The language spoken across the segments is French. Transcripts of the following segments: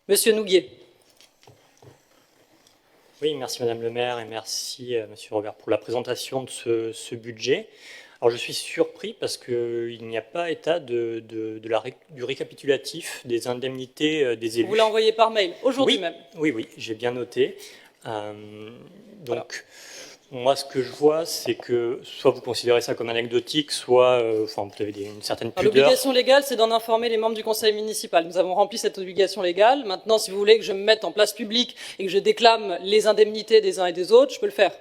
Monsieur Nouguier. Oui, merci Madame le maire et merci Monsieur Robert pour la présentation de ce budget. Alors je suis surpris parce qu'il n'y a pas état du récapitulatif des indemnités des élus. Vous l'envoyez par mail, aujourd'hui oui, même. Oui, j'ai bien noté. Voilà. Moi, ce que je vois, c'est que soit vous considérez ça comme anecdotique, soit vous avez une certaine pudeur. L'obligation légale, c'est d'en informer les membres du conseil municipal. Nous avons rempli cette obligation légale. Maintenant, si vous voulez que je me mette en place publique et que je déclame les indemnités des uns et des autres, je peux le faire.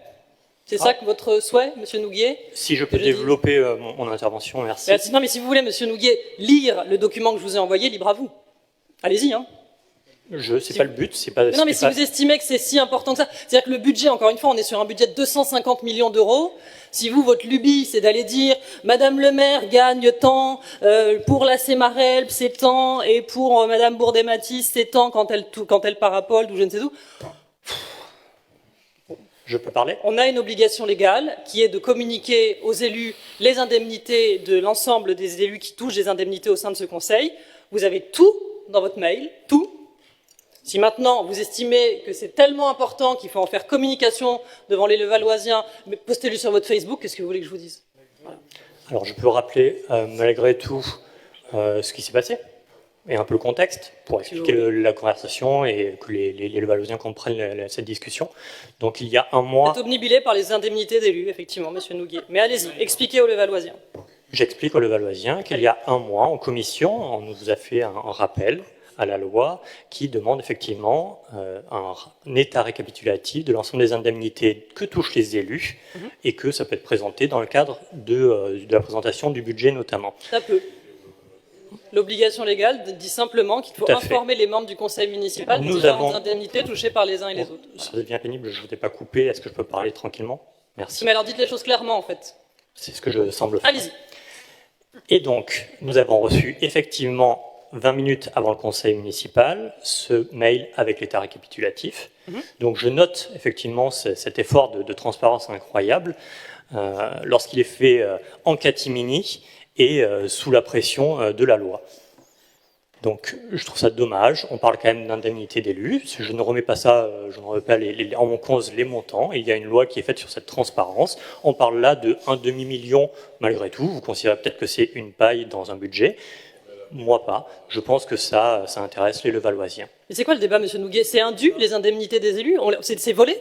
C'est ça que votre souhait, Monsieur Nouguier? Si je peux développer mon intervention, merci. Non, mais si vous voulez, Monsieur Nouguier, lire le document que je vous ai envoyé, libre à vous. Allez-y, hein. C'est pas le but, c'est pas... Mais non, mais si vous estimez que c'est si important que ça, c'est-à-dire que le budget, encore une fois, on est sur un budget de 250 millions d'euros. Si vous, votre lubie, c'est d'aller dire « Madame le maire gagne tant, pour la Sémarelbe, c'est tant, et pour Madame Bourdet-Matisse, c'est tant quand elle part à Pold, ou je ne sais où », je peux parler? On a une obligation légale qui est de communiquer aux élus les indemnités de l'ensemble des élus qui touchent des indemnités au sein de ce conseil. Vous avez tout dans votre mail, tout. Si maintenant vous estimez que c'est tellement important qu'il faut en faire communication devant les Levalloisiens, mais postez-le sur votre Facebook, qu'est-ce que vous voulez que je vous dise? Voilà. Alors je peux rappeler malgré tout ce qui s'est passé et un peu le contexte pour expliquer la conversation et que les Levalloisiens comprennent cette discussion. Donc il y a un mois... Vous êtes obnubilé par les indemnités d'élus, effectivement, Monsieur Nouguier. Mais allez-y, expliquez aux Levalloisiens. J'explique aux Levalloisiens qu'il y a un mois, en commission, on nous a fait un rappel à la loi qui demande effectivement un état récapitulatif de l'ensemble des indemnités que touchent les élus et que ça peut être présenté dans le cadre de la présentation du budget notamment. Ça peut. L'obligation légale dit simplement qu'il faut informer les membres du conseil municipal des différentes indemnités touchées par les uns et les autres. Ça devient pénible, je ne voudrais pas couper, est-ce que je peux parler tranquillement? Merci. Mais alors dites les choses clairement en fait. C'est ce que je semble faire. Allez-y. Et donc, nous avons reçu effectivement 20 minutes avant le conseil municipal, ce mail avec l'état récapitulatif. Donc je note effectivement cet effort de transparence incroyable lorsqu'il est fait en catimini et sous la pression de la loi. Donc je trouve ça dommage, on parle quand même d'indemnité d'élus, je ne remets pas ça, je ne remets pas en cause les montants, et il y a une loi qui est faite sur cette transparence, on parle là de 1 demi-million malgré tout, vous considérez peut-être que c'est une paille dans un budget, moi pas. Je pense que ça intéresse les Levalloisiens. Mais c'est quoi le débat, Monsieur Nouguier? C'est indu, les indemnités des élus? C'est volé?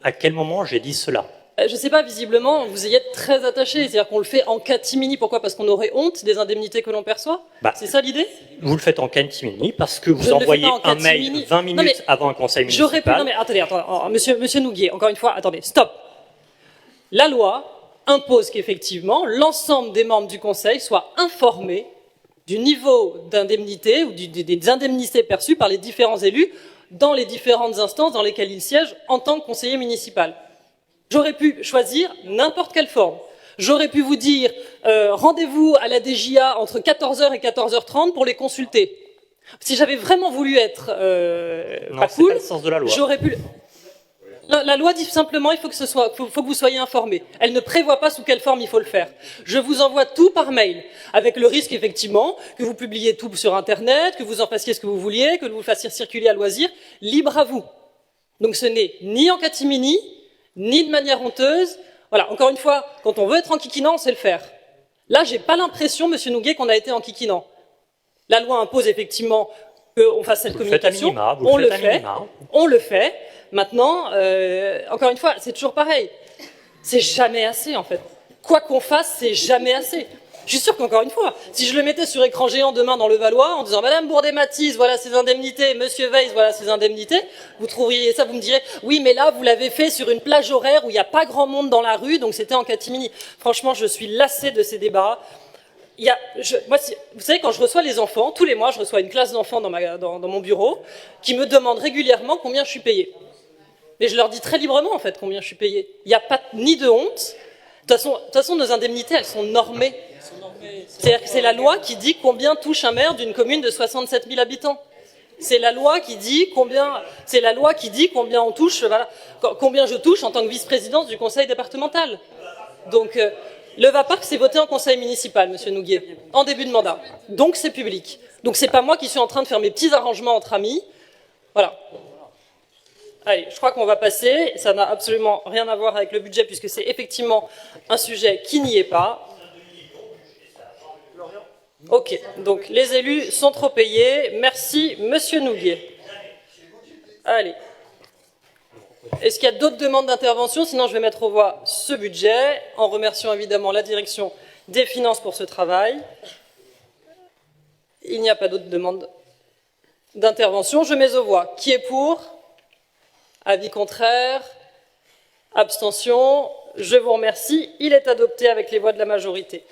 À quel moment j'ai dit cela? Je ne sais pas, visiblement, vous y êtes très attaché. C'est-à-dire qu'on le fait en catimini. Pourquoi? Parce qu'on aurait honte des indemnités que l'on perçoit? C'est ça l'idée? Vous le faites en catimini parce que vous envoyez un mail 20 minutes avant un conseil municipal. Non mais attendez, Monsieur Nouguier, encore une fois, attendez, stop. La loi impose qu'effectivement, l'ensemble des membres du conseil soient informés du niveau d'indemnité ou des indemnités perçues par les différents élus dans les différentes instances dans lesquelles ils siègent en tant que conseiller municipal. J'aurais pu choisir n'importe quelle forme. J'aurais pu vous dire rendez-vous à la DJA entre 14h et 14h30 pour les consulter. Si j'avais vraiment voulu être pas cool, j'aurais pu... La loi dit simplement il faut que vous soyez informés. Elle ne prévoit pas sous quelle forme il faut le faire. Je vous envoie tout par mail, avec le risque effectivement que vous publiez tout sur Internet, que vous en fassiez ce que vous vouliez, que vous le fassiez circuler à loisir, libre à vous. Donc ce n'est ni en catimini, ni de manière honteuse. Voilà, encore une fois, quand on veut être enquiquinant, on sait le faire. Là, j'ai pas l'impression, Monsieur Nouguier, qu'on a été enquiquinant. La loi impose effectivement qu'on fasse cette communication. On le fait. Maintenant, encore une fois, c'est toujours pareil. C'est jamais assez, en fait. Quoi qu'on fasse, c'est jamais assez. Je suis sûr qu'encore une fois, si je le mettais sur écran géant demain dans le Valois, en disant Madame Bourdet-Matisse, voilà ses indemnités, Monsieur Weiss, voilà ses indemnités, vous trouveriez ça, vous me direz, oui, mais là, vous l'avez fait sur une plage horaire où il n'y a pas grand monde dans la rue, donc c'était en catimini. Franchement, je suis lassée de ces débats. Vous savez, quand je reçois les enfants, tous les mois, je reçois une classe d'enfants dans mon bureau, qui me demandent régulièrement combien je suis payée. Mais je leur dis très librement, en fait, combien je suis payée. Il n'y a pas ni de honte. De toute façon, nos indemnités, elles sont normées. C'est-à-dire que c'est la loi qui dit combien touche un maire d'une commune de 67 000 habitants. C'est la loi qui dit combien on touche, voilà, combien je touche en tant que vice-présidente du conseil départemental. Donc, Le VAPARC, c'est voté en conseil municipal, monsieur Nouguier, en début de mandat. Donc c'est public. Donc c'est pas moi qui suis en train de faire mes petits arrangements entre amis. Voilà. Allez, je crois qu'on va passer. Ça n'a absolument rien à voir avec le budget puisque c'est effectivement un sujet qui n'y est pas. Ok, donc les élus sont trop payés. Merci, monsieur Nouguier. Allez. Est-ce qu'il y a d'autres demandes d'intervention? Sinon, je vais mettre aux voix ce budget, en remerciant évidemment la direction des finances pour ce travail. Il n'y a pas d'autres demandes d'intervention. Je mets aux voix. Qui est pour? Avis contraire? Abstention? Je vous remercie. Il est adopté avec les voix de la majorité.